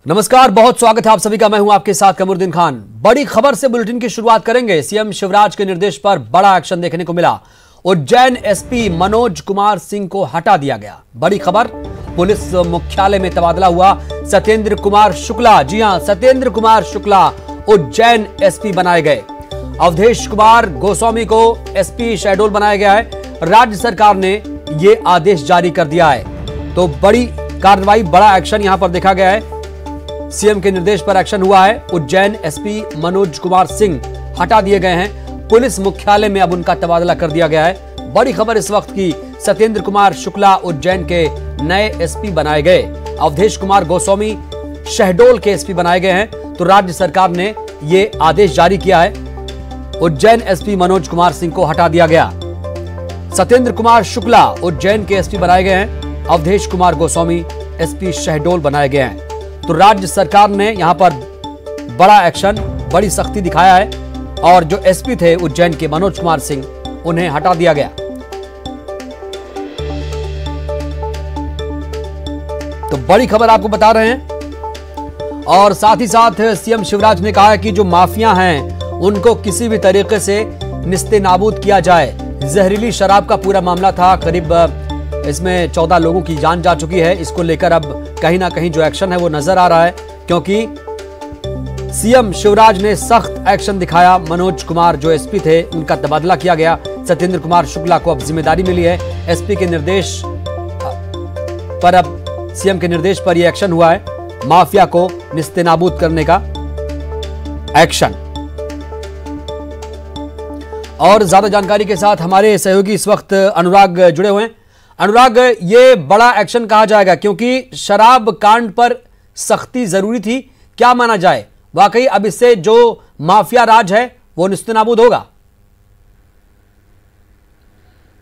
नमस्कार, बहुत स्वागत है आप सभी का। मैं हूं आपके साथ कमरुद्दीन खान। बड़ी खबर से बुलेटिन की शुरुआत करेंगे। सीएम शिवराज के निर्देश पर बड़ा एक्शन देखने को मिला। उज्जैन एसपी मनोज कुमार सिंह को हटा दिया गया। बड़ी खबर, पुलिस मुख्यालय में तबादला हुआ। सत्येंद्र कुमार शुक्ला, जी हां, सत्येंद्र कुमार शुक्ला उज्जैन एसपी बनाए गए। अवधेश कुमार गोस्वामी को एसपी शहडोल बनाया गया है। राज्य सरकार ने यह आदेश जारी कर दिया है। तो बड़ी कार्रवाई, बड़ा एक्शन यहां पर देखा गया है। सीएम के निर्देश पर एक्शन हुआ है। उज्जैन एसपी मनोज कुमार सिंह हटा दिए गए हैं। पुलिस मुख्यालय में अब उनका तबादला कर दिया गया है। बड़ी खबर इस वक्त की, सत्येंद्र कुमार शुक्ला उज्जैन के नए एसपी बनाए गए। अवधेश कुमार गोस्वामी शहडोल के एसपी बनाए गए हैं। तो राज्य सरकार ने यह आदेश जारी किया है। उज्जैन एसपी मनोज कुमार सिंह को हटा दिया गया। सत्येंद्र कुमार शुक्ला उज्जैन के एसपी बनाए गए हैं। अवधेश कुमार गोस्वामी एसपी शहडोल बनाए गए हैं। तो राज्य सरकार ने यहां पर बड़ा एक्शन, बड़ी सख्ती दिखाया है और जो एसपी थे उज्जैन के मनोज कुमार सिंह, उन्हें हटा दिया गया। तो बड़ी खबर आपको बता रहे हैं। और साथ ही साथ सीएम शिवराज ने कहा है कि जो माफिया हैं उनको किसी भी तरीके से निस्ते नाबूद किया जाए। जहरीली शराब का पूरा मामला था, करीब इसमें 14 लोगों की जान जा चुकी है। इसको लेकर अब कहीं ना कहीं जो एक्शन है वो नजर आ रहा है, क्योंकि सीएम शिवराज ने सख्त एक्शन दिखाया। मनोज कुमार जो एसपी थे उनका तबादला किया गया। सत्येंद्र कुमार शुक्ला को अब जिम्मेदारी मिली है। एसपी के निर्देश पर, अब सीएम के निर्देश पर यह एक्शन हुआ है। माफिया को निस्तेनाबूद करने का एक्शन। और ज्यादा जानकारी के साथ हमारे सहयोगी इस वक्त अनुराग जुड़े हुए हैं। अनुराग, ये बड़ा एक्शन कहा जाएगा क्योंकि शराब कांड पर सख्ती जरूरी थी। क्या माना जाए, वाकई अब इससे जो माफिया राज है वो निस्तेनाबूद होगा?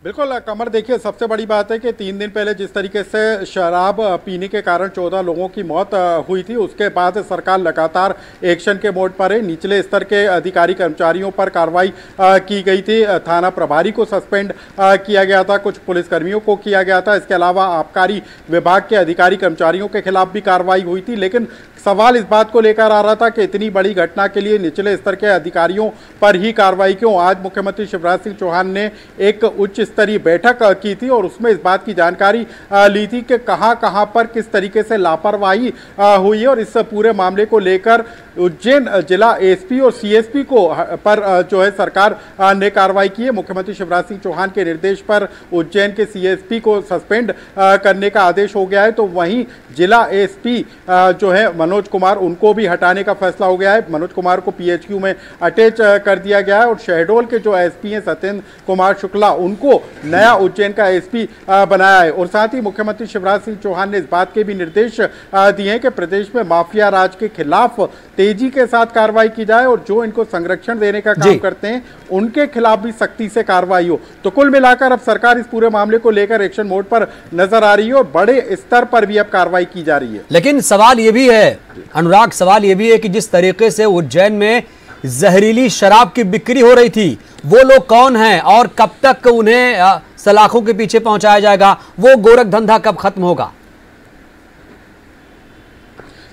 बिल्कुल कमर, देखिए सबसे बड़ी बात है कि 3 दिन पहले जिस तरीके से शराब पीने के कारण 14 लोगों की मौत हुई थी, उसके बाद सरकार लगातार एक्शन के मोड पर है। निचले स्तर के अधिकारी कर्मचारियों पर कार्रवाई की गई थी। थाना प्रभारी को सस्पेंड किया गया था, कुछ पुलिसकर्मियों को किया गया था। इसके अलावा आबकारी विभाग के अधिकारी कर्मचारियों के खिलाफ भी कार्रवाई हुई थी। लेकिन सवाल इस बात को लेकर आ रहा था कि इतनी बड़ी घटना के लिए निचले स्तर के अधिकारियों पर ही कार्रवाई क्यों। आज मुख्यमंत्री शिवराज सिंह चौहान ने एक उच्च स्तरीय बैठक की थी और उसमें इस बात की जानकारी ली थी कि कहां पर किस तरीके से लापरवाही हुई है। और इस पूरे मामले को लेकर उज्जैन जिला एसपी और सीएसपी को पर जो है सरकार ने कार्रवाई की है। मुख्यमंत्री शिवराज सिंह चौहान के निर्देश पर उज्जैन के सीएसपी को सस्पेंड करने का आदेश हो गया है। तो वहीं जिला एसपी जो है मनोज कुमार, उनको भी हटाने का फैसला हो गया है। मनोज कुमार को पीएचक्यू में अटैच कर दिया गया है। और शहडोल के जो एसपी हैं सत्येंद्र कुमार शुक्ला, उनको नया उज्जैन का एसपी बनाया है। और साथ ही मुख्यमंत्री शिवराज सिंह चौहान ने इस बात के भी निर्देश दिए हैं कि प्रदेश में माफिया राज के खिलाफ तेजी के साथ कार्रवाई की जाए और जो इनको संरक्षण देने का काम करते हैं उनके खिलाफ भी सख्ती से कार्रवाई हो। तो कुल मिलाकर अब सरकार इस पूरे मामले को लेकर एक्शन मोड पर नजर आ रही है और बड़े स्तर पर भी अब कार्रवाई की जा रही है। लेकिन सवाल यह भी है अनुराग, सवाल यह भी है कि जिस तरीके से उज्जैन में जहरीली शराब की बिक्री हो रही थी, वो लोग कौन हैं और कब तक उन्हें सलाखों के पीछे पहुंचाया जाएगा? वो गोरख धंधा कब खत्म होगा?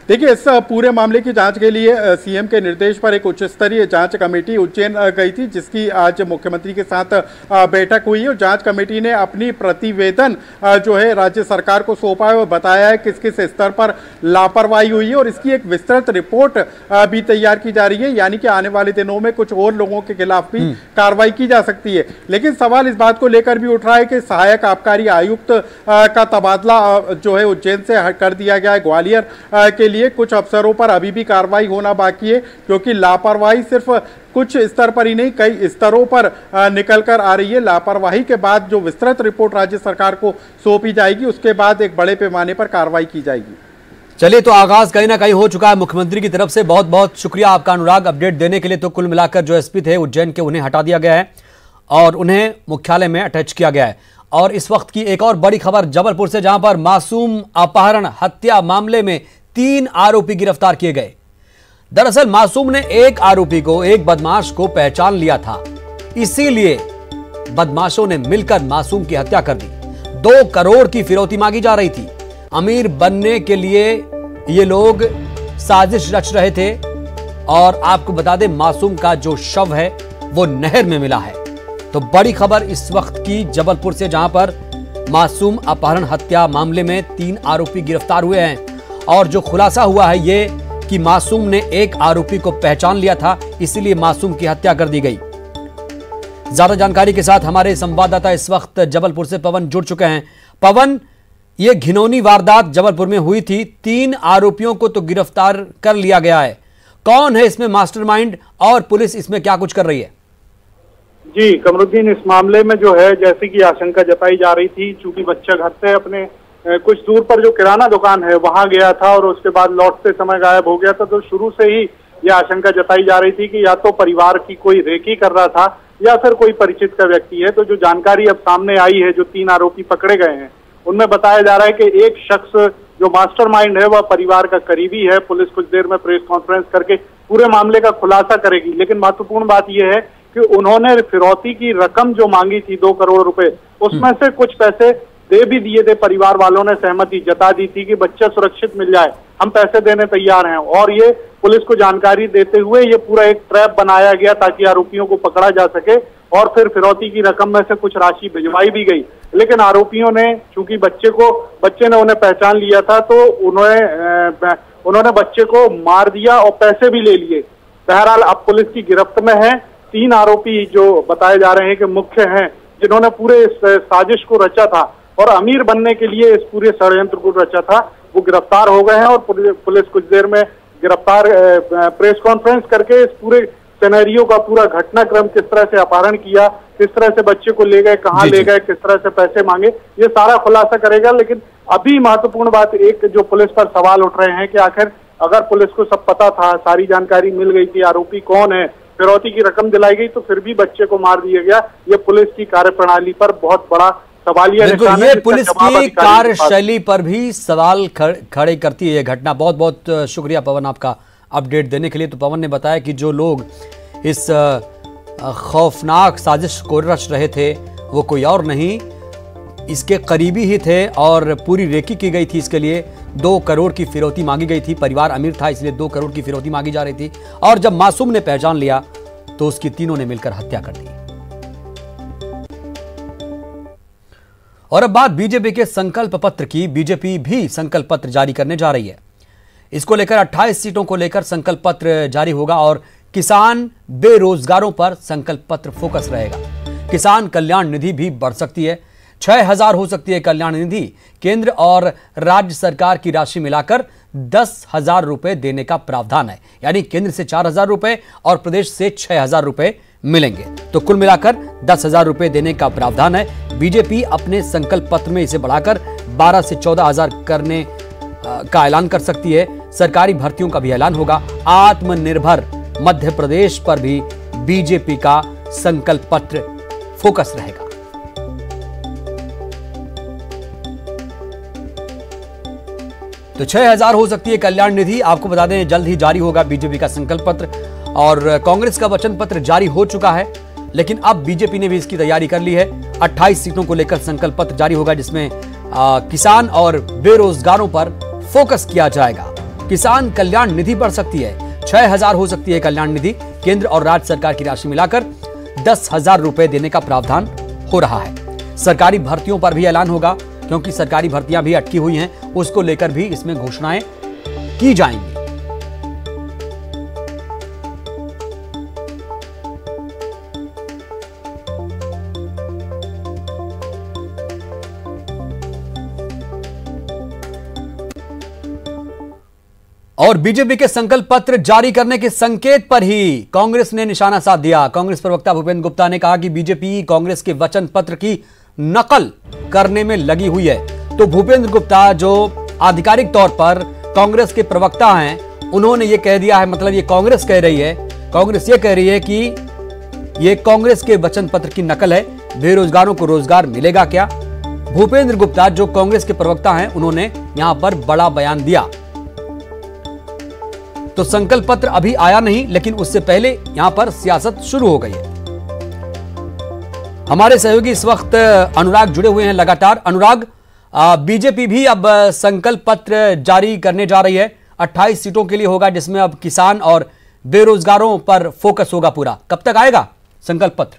देखिए, इस पूरे मामले की जांच के लिए सीएम के निर्देश पर एक उच्च स्तरीय जांच कमेटी उज्जैन गई थी, जिसकी आज मुख्यमंत्री के साथ बैठक हुई है। और जांच कमेटी ने अपनी प्रतिवेदन जो है राज्य सरकार को सौंपा है और बताया है किस किस स्तर पर लापरवाही हुई है और इसकी एक विस्तृत रिपोर्ट भी तैयार की जा रही है। यानी कि आने वाले दिनों में कुछ और लोगों के खिलाफ भी कार्रवाई की जा सकती है। लेकिन सवाल इस बात को लेकर भी उठ रहा है कि सहायक आबकारी आयुक्त का तबादला जो है उज्जैन से कर दिया गया है ग्वालियर के लिए। कुछ अफसरों पर अभी भी कार्रवाई होना बाकी है, क्योंकि लापरवाही सिर्फ कुछ स्तर पर ही नहीं, कई स्तरों पर निकल कर आ रही है। लापरवाही के बाद जो विस्तृत रिपोर्ट राज्य सरकार को सौंपी जाएगी, उसके बाद एक बड़े पैमाने पर कार्रवाई की जाएगी। चलिए, तो आगाज कहीं ना कहीं हो चुका है मुख्यमंत्री की तरफ से। बहुत बहुत शुक्रिया आपका अनुराग, अपडेट देने के लिए। तो कुल मिलाकर जो एसपी थे उज्जैन के, उन्हें हटा दिया गया है और उन्हें मुख्यालय में अटैच किया गया है। और इस वक्त की एक और बड़ी खबर जबलपुर से, जहां पर मासूम अपहरण हत्या मामले में 3 आरोपी गिरफ्तार किए गए। दरअसल मासूम ने एक आरोपी को, एक बदमाश को पहचान लिया था, इसीलिए बदमाशों ने मिलकर मासूम की हत्या कर दी। 2 करोड़ की फिरौती मांगी जा रही थी। अमीर बनने के लिए ये लोग साजिश रच रहे थे। और आपको बता दें, मासूम का जो शव है वो नहर में मिला है। तो बड़ी खबर इस वक्त की जबलपुर से, जहां पर मासूम अपहरण हत्या मामले में 3 आरोपी गिरफ्तार हुए हैं। और जो खुलासा हुआ है ये कि मासूम ने एक आरोपी को पहचान लिया था, इसीलिए मासूम की हत्या कर दी गई। ज्यादा जानकारी के साथ हमारे संवाददाता इस वक्त जबलपुर से पवन जुड़ चुके हैं। पवन, ये घिनौनी वारदात जबलपुर में हुई थी, 3 आरोपियों को तो गिरफ्तार कर लिया गया है। कौन है इसमें मास्टरमाइंड और पुलिस इसमें क्या कुछ कर रही है? जी कमरुद्दीन, इस मामले में जो है जैसे कि आशंका जताई जा रही थी, चूंकि बच्चा घर से अपने कुछ दूर पर जो किराना दुकान है वहां गया था और उसके बाद लौटते समय गायब हो गया था, तो शुरू से ही यह आशंका जताई जा रही थी कि या तो परिवार की कोई रेकी कर रहा था या फिर कोई परिचित का व्यक्ति है। तो जो जानकारी अब सामने आई है, जो 3 आरोपी पकड़े गए हैं उनमें बताया जा रहा है कि एक शख्स जो मास्टरमाइंड है वह परिवार का करीबी है। पुलिस कुछ देर में प्रेस कॉन्फ्रेंस करके पूरे मामले का खुलासा करेगी, लेकिन महत्वपूर्ण बात यह है कि उन्होंने फिरौती की रकम जो मांगी थी 2 करोड़ रुपए, उसमें से कुछ पैसे दे भी दिए थे। परिवार वालों ने सहमति जता दी थी कि बच्चा सुरक्षित मिल जाए, हम पैसे देने तैयार हैं। और ये पुलिस को जानकारी देते हुए ये पूरा एक ट्रैप बनाया गया ताकि आरोपियों को पकड़ा जा सके और फिर फिरौती की रकम में से कुछ राशि भिजवाई भी गई। लेकिन आरोपियों ने, चूंकि बच्चे ने उन्हें पहचान लिया था, तो उन्होंने बच्चे को मार दिया और पैसे भी ले लिए। बहरहाल अब पुलिस की गिरफ्त में है 3 आरोपी जो बताए जा रहे हैं कि मुख्य हैं, जिन्होंने पूरे इस साजिश को रचा था और अमीर बनने के लिए इस पूरे षड्यंत्र को रचा था, वो गिरफ्तार हो गए हैं। और पुलिस कुछ देर में प्रेस कॉन्फ्रेंस करके इस पूरे सिनेरियो का पूरा घटनाक्रम, किस तरह से अपहरण किया, किस तरह से बच्चे को ले गए, कहाँ ले गए, किस तरह से पैसे मांगे, ये सारा खुलासा करेगा। लेकिन अभी महत्वपूर्ण बात एक जो पुलिस पर सवाल उठ रहे हैं कि आखिर अगर पुलिस को सब पता था, सारी जानकारी मिल गई थी, आरोपी कौन है, फिरौती की रकम दिलाई गई, तो फिर भी बच्चे को मार दिया गया, ये पुलिस की कार्यप्रणाली पर बहुत बड़ा सवालिया निशान है। ये पुलिस की कार्यशैली पर भी सवाल खड़े करती है ये घटना। बहुत बहुत शुक्रिया पवन आपका अपडेट देने के लिए। तो पवन ने बताया कि जो लोग इस खौफनाक साजिश को रच रहे थे वो कोई और नहीं, इसके करीबी ही थे और पूरी रेकी की गई थी। इसके लिए 2 करोड़ की फिरौती मांगी गई थी। परिवार अमीर था, इसलिए 2 करोड़ की फिरौती मांगी जा रही थी। और जब मासूम ने पहचान लिया तो उसकी तीनों ने मिलकर हत्या कर दी। और अब बात बीजेपी के संकल्प पत्र की। बीजेपी भी संकल्प पत्र जारी करने जा रही है। इसको लेकर 28 सीटों को लेकर संकल्प पत्र जारी होगा और किसान बेरोजगारों पर संकल्प पत्र फोकस रहेगा। किसान कल्याण निधि भी बढ़ सकती है, 6,000 हो सकती है कल्याण निधि। केंद्र और राज्य सरकार की राशि मिलाकर 10,000 रुपए देने का प्रावधान है। यानी केंद्र से 4,000 रुपए और प्रदेश से 6,000 रुपए मिलेंगे, तो कुल मिलाकर 10,000 रुपए देने का प्रावधान है। बीजेपी अपने संकल्प पत्र में इसे बढ़ाकर 12 से 14,000 करने का ऐलान कर सकती है। सरकारी भर्तियों का भी ऐलान होगा। आत्मनिर्भर मध्य प्रदेश पर भी बीजेपी का संकल्प पत्र फोकस रहेगा। तो 6,000 हो सकती है कल्याण निधि। आपको बता दें जल्द ही जारी होगा बीजेपी का संकल्प पत्र। और कांग्रेस का वचन पत्र जारी हो चुका है, लेकिन अब बीजेपी ने भी इसकी तैयारी कर ली है। 28 सीटों को लेकर संकल्प पत्र जारी होगा, जिसमें किसान और बेरोजगारों पर फोकस किया जाएगा। किसान कल्याण निधि बढ़ सकती है, 6,000 हो सकती है कल्याण निधि। केंद्र और राज्य सरकार की राशि मिलाकर 10,000 रुपए देने का प्रावधान हो रहा है। सरकारी भर्तियों पर भी ऐलान होगा, क्योंकि सरकारी भर्तियां भी अटकी हुई हैं, उसको लेकर भी इसमें घोषणाएं की जाएंगी। और बीजेपी के संकल्प पत्र जारी करने के संकेत पर ही कांग्रेस ने निशाना साध दिया। कांग्रेस प्रवक्ता भूपेंद्र गुप्ता ने कहा कि बीजेपी कांग्रेस के वचन पत्र की नकल करने में लगी हुई है। तो भूपेंद्र गुप्ता जो आधिकारिक तौर पर कांग्रेस के प्रवक्ता हैं, उन्होंने ये कह दिया है, मतलब ये कांग्रेस कह रही है, कांग्रेस ये कह रही है कि ये कांग्रेस के वचन पत्र की नकल है। बेरोजगारों को रोजगार मिलेगा क्या? भूपेंद्र गुप्ता जो कांग्रेस के प्रवक्ता हैं, उन्होंने यहां पर बड़ा बयान दिया। तो संकल्प पत्र अभी आया नहीं, लेकिन उससे पहले यहां पर सियासत शुरू हो गई है। हमारे सहयोगी इस वक्त अनुराग जुड़े हुए हैं लगातार। अनुराग, बीजेपी भी अब संकल्प पत्र जारी करने जा रही है 28 सीटों के लिए होगा, जिसमें अब किसान और बेरोजगारों पर फोकस होगा पूरा। कब तक आएगा संकल्प पत्र?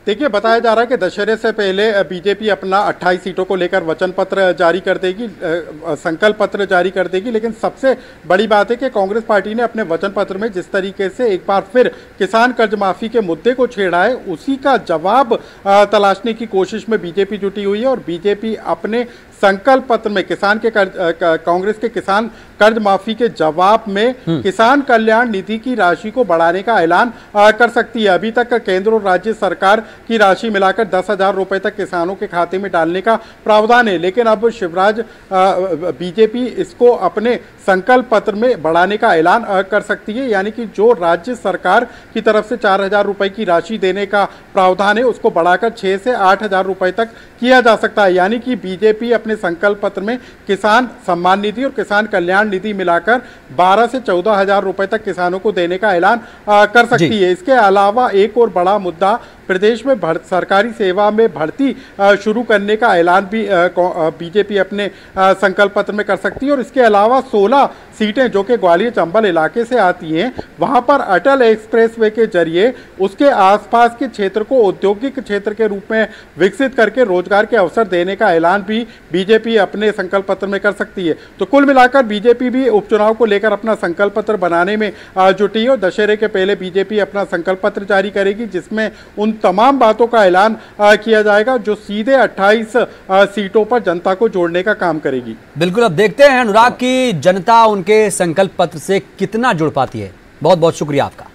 देखिए, बताया जा रहा है कि दशहरे से पहले बीजेपी अपना 28 सीटों को लेकर वचन पत्र जारी कर देगी, संकल्प पत्र जारी कर देगी। लेकिन सबसे बड़ी बात है कि कांग्रेस पार्टी ने अपने वचन पत्र में जिस तरीके से एक बार फिर किसान कर्ज माफी के मुद्दे को छेड़ा है, उसी का जवाब तलाशने की कोशिश में बीजेपी जुटी हुई है। और बीजेपी अपने संकल्प पत्र में कांग्रेस के किसान कर्ज माफी के जवाब में किसान कल्याण निधि की राशि को बढ़ाने का ऐलान कर सकती है। अभी तक केंद्र और राज्य सरकार की राशि मिलाकर 10,000 रुपए तक किसानों के खाते में डालने का प्रावधान है। लेकिन अब बीजेपी इसको अपने संकल्प पत्र में बढ़ाने का ऐलान कर सकती है, यानी कि जो राज्य सरकार की तरफ से 4,000 रुपए की राशि देने का प्रावधान है, उसको बढ़ाकर 6 से 8,000 रुपए तक किया जा सकता है। यानी कि बीजेपी अपने संकल्प पत्र में किसान सम्मान निधि और किसान कल्याण निधि मिलाकर 12 से 14,000 रुपए तक किसानों को देने का ऐलान कर सकती है। इसके अलावा एक और बड़ा मुद्दा, प्रदेश में सरकारी सेवा में भर्ती शुरू करने का ऐलान भी बीजेपी अपने संकल्प पत्र में कर सकती है। और इसके अलावा 16 सीटें जो कि ग्वालियर चंबल इलाके से आती हैं, वहां पर अटल एक्सप्रेसवे के जरिए उसके आसपास के क्षेत्र को औद्योगिक क्षेत्र के रूप में विकसित करके रोजगार के अवसर देने का ऐलान भी बीजेपी अपने संकल्प पत्र में कर सकती है। तो कुल मिलाकर बीजेपी भी उपचुनाव को लेकर अपना संकल्प पत्र बनाने में जुटी है। और दशहरे के पहले बीजेपी अपना संकल्प पत्र जारी करेगी, जिसमें उन तमाम बातों का ऐलान किया जाएगा जो सीधे 28 सीटों पर जनता को जोड़ने का काम करेगी। बिल्कुल, अब देखते हैं अनुराग की जनता उनके संकल्प पत्र से कितना जुड़ पाती है। बहुत बहुत शुक्रिया आपका।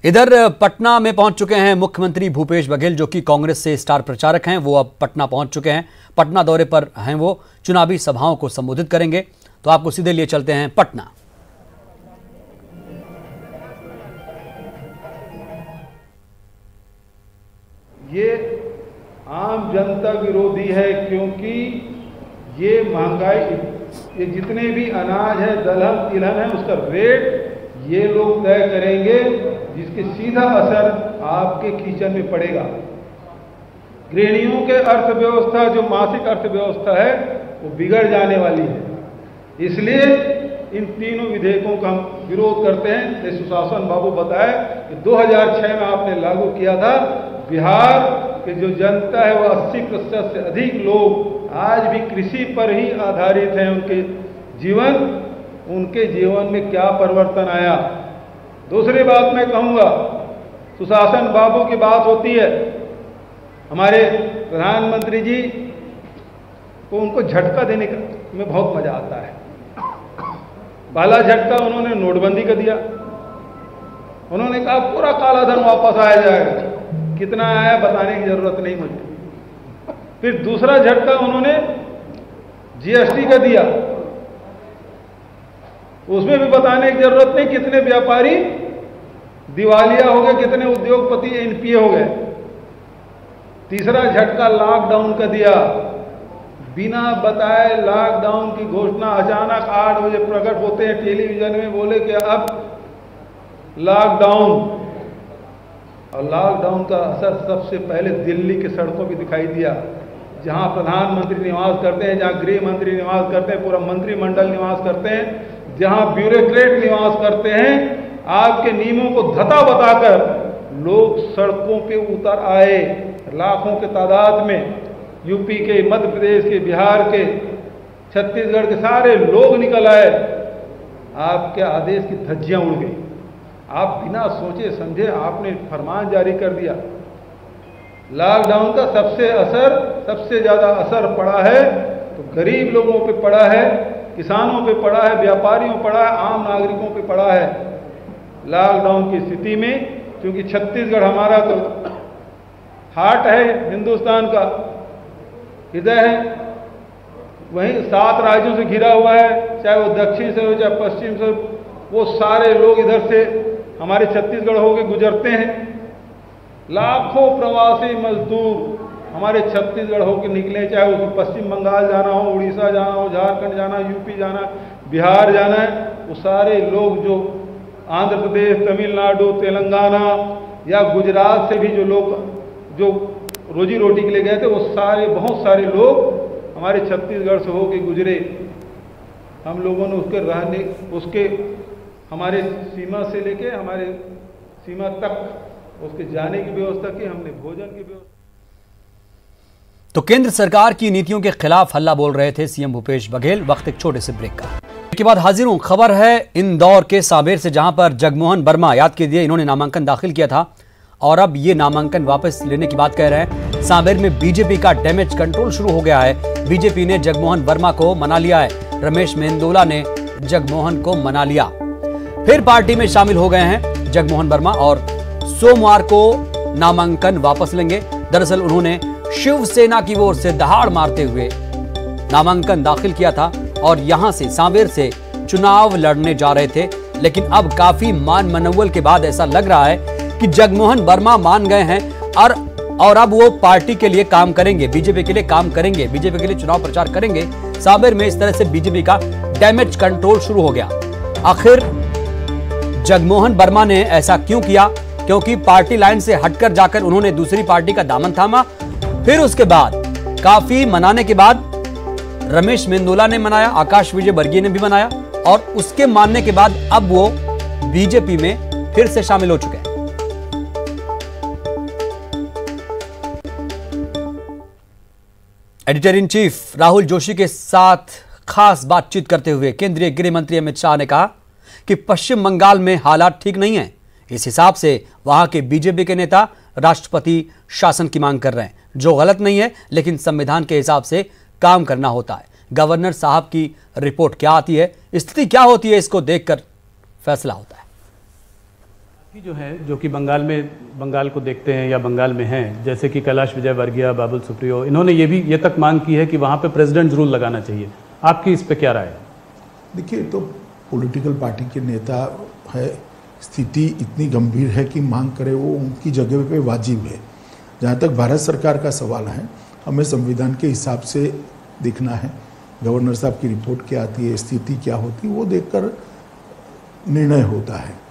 इधर पटना में पहुंच चुके हैं मुख्यमंत्री भूपेश बघेल, जो कि कांग्रेस से स्टार प्रचारक हैं। वो अब पटना पहुंच चुके हैं, पटना दौरे पर हैं, वो चुनावी सभाओं को संबोधित करेंगे। तो आपको सीधे लिए चलते हैं पटना। ये आम जनता विरोधी है, क्योंकि ये महंगाई, ये जितने भी अनाज है, दलहन तिलहन है, उसका रेट ये लोग तय करेंगे, जिसके सीधा असर आपके किचन में पड़ेगा। गृहिणियों के अर्थव्यवस्था, जो मासिक अर्थव्यवस्था है, वो बिगड़ जाने वाली है। इसलिए इन तीनों विधेयकों का हम विरोध करते हैं। जैसे सुशासन बाबू बताए कि 2006 में आपने लागू किया था। बिहार के जो जनता है वो 80% से अधिक लोग आज भी कृषि पर ही आधारित हैं। उनके जीवन में क्या परिवर्तन आया। दूसरी बात मैं कहूँगा, सुशासन बाबू की बात होती है, हमारे प्रधानमंत्री जी को उनको झटका देने का में बहुत मजा आता है। पहला झटका उन्होंने नोटबंदी का दिया। उन्होंने कहा पूरा काला धन वापस आया जाएगा। कितना आया बताने की जरूरत नहीं मुझे। फिर दूसरा झटका उन्होंने जीएसटी का दिया। उसमें भी बताने की जरूरत नहीं कितने व्यापारी दिवालिया हो गए, कितने उद्योगपति एनपीए हो गए। तीसरा झटका लॉकडाउन का दिया। बिना बताए लॉकडाउन की घोषणा अचानक 8 बजे प्रकट होते हैं टेलीविजन में, बोले कि अब लॉकडाउन। और लॉकडाउन का असर सबसे पहले दिल्ली की सड़कों पर दिखाई दिया, जहां प्रधानमंत्री निवास करते हैं, जहां गृह मंत्री निवास करते हैं, पूरा मंत्रिमंडल निवास करते हैं, जहां ब्यूरोक्रेट निवास करते हैं। आपके नियमों को धता बताकर लोग सड़कों पे उतर आए, लाखों के तादाद में। यूपी के, मध्य प्रदेश के, बिहार के, छत्तीसगढ़ के सारे लोग निकल आए। आपके आदेश की धज्जियां उड़ गई। आप बिना सोचे समझे आपने फरमान जारी कर दिया। लॉकडाउन का सबसे ज़्यादा असर पड़ा है तो गरीब लोगों पे पड़ा है, किसानों पे पड़ा है, व्यापारियों पे पड़ा है, आम नागरिकों पे पड़ा है। लॉकडाउन की स्थिति में, क्योंकि छत्तीसगढ़ हमारा तो हार्ट है, हिंदुस्तान का हृदय है, वहीं 7 राज्यों से घिरा हुआ है, चाहे वो दक्षिण से हो चाहे पश्चिम से, वो सारे लोग इधर से हमारे छत्तीसगढ़ होके गुजरते हैं। लाखों प्रवासी मजदूर हमारे छत्तीसगढ़ होकर निकले, चाहे उसको पश्चिम बंगाल जाना हो, उड़ीसा जाना हो, झारखंड जाना, यूपी जाना, बिहार जाना है, वो सारे लोग जो आंध्र प्रदेश, तमिलनाडु, तेलंगाना या गुजरात से भी जो लोग जो रोजी रोटी के लिए गए थे, वो सारे बहुत सारे लोग हमारे छत्तीसगढ़ से होके गुजरे, हम लोगों ने उसके हमारे सीमा से लेके हमारे सीमा तक उसके जाने की व्यवस्था की, हमने भोजन की व्यवस्था। तो केंद्र सरकार की नीतियों के खिलाफ हल्ला बोल रहे थे सीएम भूपेश बघेल। वक्त एक छोटे से ब्रेक का। के बाद हाजिर हूं। खबर है इंदौर के सांवेर से, जहां पर जगमोहन वर्मा, याद कीजिए, इन्होंने नामांकन दाखिल किया था और अब ये नामांकन वापस लेने की बात कह रहे हैं। सांवेर में बीजेपी का डैमेज कंट्रोल शुरू हो गया है। बीजेपी ने जगमोहन वर्मा को मना लिया है। रमेश मेंदोला ने जगमोहन को मना लिया, फिर पार्टी में शामिल हो गए हैं जगमोहन वर्मा और सोमवार को नामांकन वापस लेंगे। दरअसल उन्होंने शिवसेना की ओर से दहाड़ मारते हुए नामांकन दाखिल किया था और यहां से सांवेर से चुनाव लड़ने जा रहे थे, लेकिन अब काफी मान मनौवल के बाद ऐसा लग रहा है कि जगमोहन वर्मा मान गए हैं और अब वो पार्टी के लिए काम करेंगे, बीजेपी के लिए काम करेंगे, बीजेपी के लिए चुनाव प्रचार करेंगे। सांवेर में इस तरह से बीजेपी का डैमेज कंट्रोल शुरू हो गया। आखिर जगमोहन वर्मा ने ऐसा क्यों किया? क्योंकि पार्टी लाइन से हटकर जाकर उन्होंने दूसरी पार्टी का दामन थामा। फिर उसके बाद काफी मनाने के बाद रमेश मेंदोला ने मनाया, आकाश विजयवर्गीय ने भी मनाया और उसके मानने के बाद अब वो बीजेपी में फिर से शामिल हो चुके हैं। Editor in chief Rahul Joshi के साथ खास बातचीत करते हुए केंद्रीय गृह मंत्री अमित शाह ने कहा कि पश्चिम बंगाल में हालात ठीक नहीं है। इस हिसाब से वहां के बीजेपी के नेता राष्ट्रपति शासन की मांग कर रहे हैं, जो गलत नहीं है, लेकिन संविधान के हिसाब से काम करना होता है। गवर्नर साहब की रिपोर्ट क्या आती है, स्थिति क्या होती है, इसको देखकर फैसला होता है। जो है, जो कि बंगाल को देखते हैं या बंगाल में हैं, जैसे कि कैलाश विजयवर्गीय, बाबुल सुप्रियो, इन्होंने ये तक मांग की है कि वहाँ पे प्रेसिडेंट रूल लगाना चाहिए। आपकी इस पे क्या राय है? देखिए, तो पॉलिटिकल पार्टी के नेता है, स्थिति इतनी गंभीर है कि मांग करे वो उनकी जगह पे वाजिब है। जहाँ तक भारत सरकार का सवाल है, हमें संविधान के हिसाब से देखना है, गवर्नर साहब की रिपोर्ट क्या आती है, स्थिति क्या होती है, वो देखकर निर्णय होता है।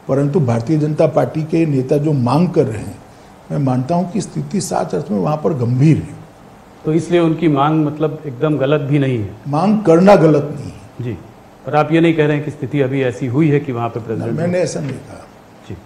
परंतु भारतीय जनता पार्टी के नेता जो मांग कर रहे हैं, मैं मानता हूं कि स्थिति सच अर्थ में वहां पर गंभीर है। तो इसलिए उनकी मांग मतलब एकदम गलत भी नहीं है? मांग करना गलत नहीं है जी, पर आप ये नहीं कह रहे हैं कि स्थिति अभी ऐसी हुई है कि वहां पे प्रेसिडेंट? मैंने ऐसा नहीं कहा जी।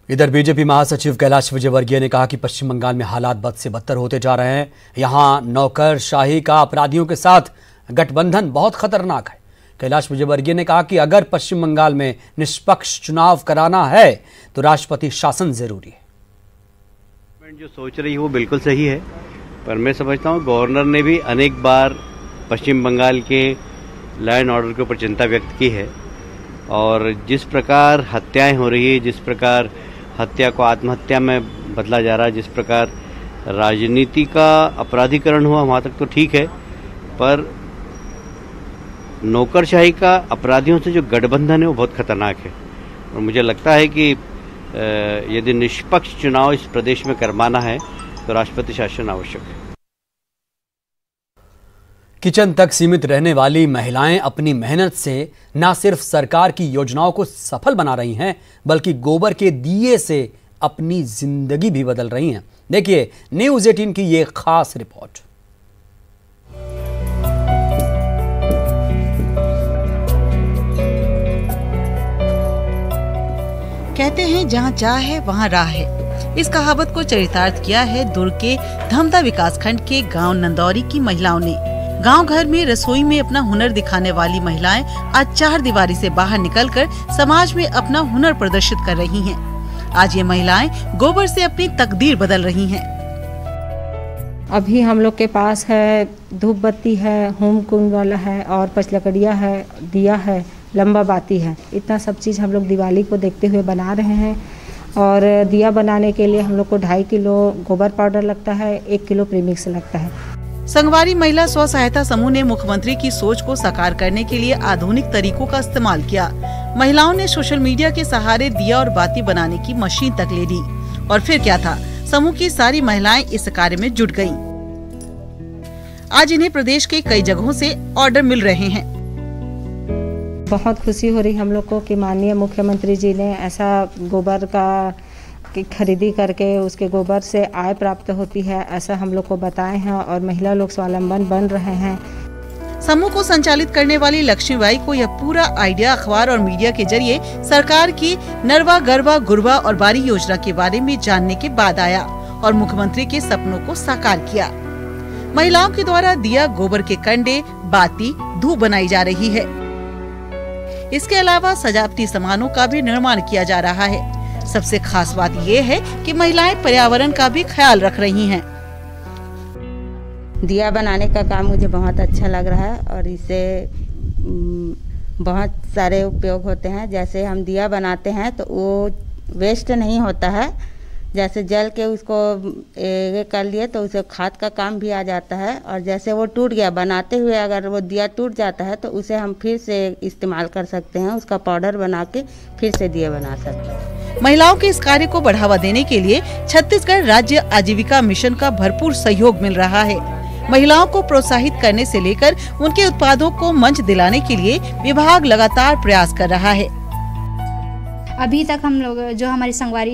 इधर बीजेपी महासचिव कैलाश विजयवर्गीय ने कहा कि पश्चिम बंगाल में हालात बद से बदतर होते जा रहे हैं। यहां नौकरशाही का अपराधियों के साथ गठबंधन बहुत खतरनाक है। कैलाश विजयवर्गीय ने कहा कि अगर पश्चिम बंगाल में निष्पक्ष चुनाव कराना है तो राष्ट्रपति शासन जरूरी है। जो सोच रही है वो बिल्कुल सही है, पर मैं समझता हूँ गवर्नर ने भी अनेक बार पश्चिम बंगाल के लॉ एंड ऑर्डर के ऊपर चिंता व्यक्त की है और जिस प्रकार हत्याएं हो रही है, जिस प्रकार हत्या को आत्महत्या में बदला जा रहा है, जिस प्रकार राजनीति का अपराधीकरण हुआ, वहाँ तक तो ठीक है, पर नौकरशाही का अपराधियों से जो गठबंधन है वो बहुत खतरनाक है। और मुझे लगता है कि यदि निष्पक्ष चुनाव इस प्रदेश में करवाना है तो राष्ट्रपति शासन आवश्यक है। किचन तक सीमित रहने वाली महिलाएं अपनी मेहनत से न सिर्फ सरकार की योजनाओं को सफल बना रही हैं, बल्कि गोबर के दिए से अपनी जिंदगी भी बदल रही हैं। देखिए न्यूज़ 18 की ये खास रिपोर्ट। कहते हैं जहाँ चाह है वहाँ राह है। इस कहावत को चरितार्थ किया है दुर्ग के धमधा विकासखंड के गांव नंदौरी की महिलाओं ने। गांव घर में रसोई में अपना हुनर दिखाने वाली महिलाएं आज चार दीवारी से बाहर निकलकर समाज में अपना हुनर प्रदर्शित कर रही हैं। आज ये महिलाएं गोबर से अपनी तकदीर बदल रही हैं। अभी हम लोग के पास है धूप बत्ती है, होम कुंड वाला है और पचलकड़िया है, दिया है, लंबा बाती है। इतना सब चीज़ हम लोग दिवाली को देखते हुए बना रहे हैं। और दिया बनाने के लिए हम लोग को 2.5 किलो गोबर पाउडर लगता है, 1 किलो प्रीमिक्स लगता है। संगवारी महिला स्व सहायता समूह ने मुख्यमंत्री की सोच को साकार करने के लिए आधुनिक तरीकों का इस्तेमाल किया। महिलाओं ने सोशल मीडिया के सहारे दिया और बाती बनाने की मशीन तक ले ली। और फिर क्या था, समूह की सारी महिलाएं इस कार्य में जुट गयीं। आज इन्हें प्रदेश के कई जगहों से ऑर्डर मिल रहे हैं। बहुत खुशी हो रही हम लोग को कि माननीय मुख्यमंत्री जी ने ऐसा गोबर का की खरीदी करके उसके गोबर से आय प्राप्त होती है, ऐसा हम लोग को बताए हैं और महिला लोग स्वावलंबन बन रहे हैं। समूह को संचालित करने वाली लक्ष्मीबाई को यह पूरा आइडिया अखबार और मीडिया के जरिए सरकार की नरवा गरबा गुरबा और बारी योजना के बारे में जानने के बाद आया और मुख्यमंत्री के सपनों को साकार किया। महिलाओं के द्वारा दिया, गोबर के कंडे, बाती, धूप बनाई जा रही है। इसके अलावा सजावटी सामानों का भी निर्माण किया जा रहा है। सबसे खास बात ये है कि महिलाएं पर्यावरण का भी ख्याल रख रही हैं। दिया बनाने का काम मुझे बहुत अच्छा लग रहा है और इससे बहुत सारे उपयोग होते हैं। जैसे हम दिया बनाते हैं तो वो वेस्ट नहीं होता है, जैसे जल के उसको ये कर लिए तो उसे खाद का काम भी आ जाता है। और जैसे वो टूट गया बनाते हुए, अगर वो दिया टूट जाता है तो उसे हम फिर से इस्तेमाल कर सकते हैं, उसका पाउडर बना के फिर से दिया बना सकते हैं। महिलाओं के इस कार्य को बढ़ावा देने के लिए छत्तीसगढ़ राज्य आजीविका मिशन का भरपूर सहयोग मिल रहा है। महिलाओं को प्रोत्साहित करने से लेकर उनके उत्पादों को मंच दिलाने के लिए विभाग लगातार प्रयास कर रहा है। अभी तक हम लोग जो हमारी संगवारी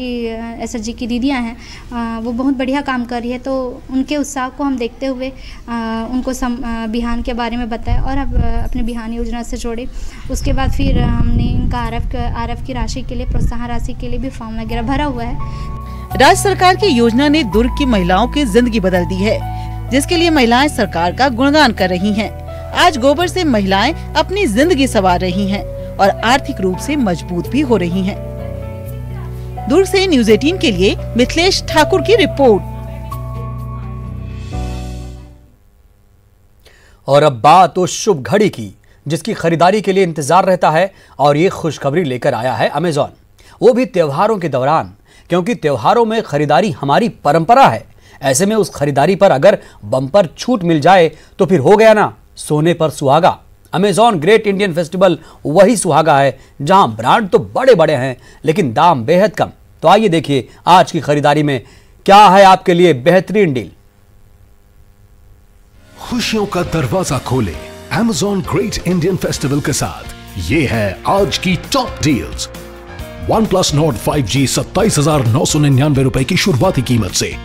एसएचजी की दीदियां हैं वो बहुत बढ़िया काम कर रही है, तो उनके उत्साह को हम देखते हुए उनको बिहान के बारे में बताया और अब अपने बिहान योजना से जोड़े। उसके बाद फिर हमने इनका आरएफ की राशि के लिए, प्रोत्साहन राशि के लिए भी फॉर्म वगैरह भरा हुआ है। राज्य सरकार की योजना ने दुर्ग की महिलाओं की जिंदगी बदल दी है, जिसके लिए महिलाएं सरकार का गुणगान कर रही हैं। आज गोबर से महिलाएं अपनी जिंदगी संवार रही हैं और आर्थिक रूप से मजबूत भी हो रही हैं। दुर्ग से न्यूज़ 18 के लिए मिथिलेश ठाकुर की रिपोर्ट। और अब बात उस शुभ घड़ी की जिसकी खरीदारी के लिए इंतजार रहता है, और ये खुशखबरी लेकर आया है अमेज़न, वो भी त्योहारों के दौरान, क्योंकि त्योहारों में खरीदारी हमारी परंपरा है। ऐसे में उस खरीदारी पर अगर बम्पर छूट मिल जाए तो फिर हो गया ना सोने पर सुहागा। अमेज़न ग्रेट इंडियन फेस्टिवल वही सुहागा है जहां ब्रांड तो बड़े बड़े हैं लेकिन दाम बेहद कम। तो आइए देखिए आज की खरीदारी में क्या है आपके लिए बेहतरीन डील। खुशियों का दरवाजा खोले अमेज़न ग्रेट इंडियन फेस्टिवल के साथ। ये है आज की top deals. OnePlus Nord 5G 27,999 रुपए की शुरुआती कीमत से।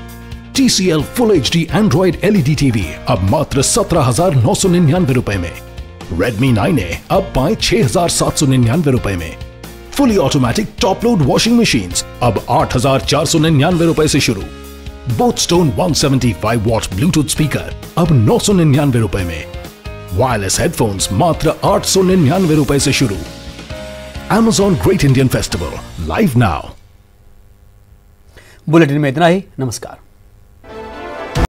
TCL Full HD Android LED TV अब मात्र 17,999 रुपए में। Redmi 9A अब पाएं 6,799 रुपए में। Fully automatic top load washing machines अब 8,499 रुपए से शुरू। बोथस्टोन 175 वॉट ब्लूटूथ स्पीकर अब 999 रुपए में। वायरलेस हेडफोन्स मात्र 899 रुपए से शुरू। Amazon Great Indian Festival live now. Bulletin में इतना ही। नमस्कार।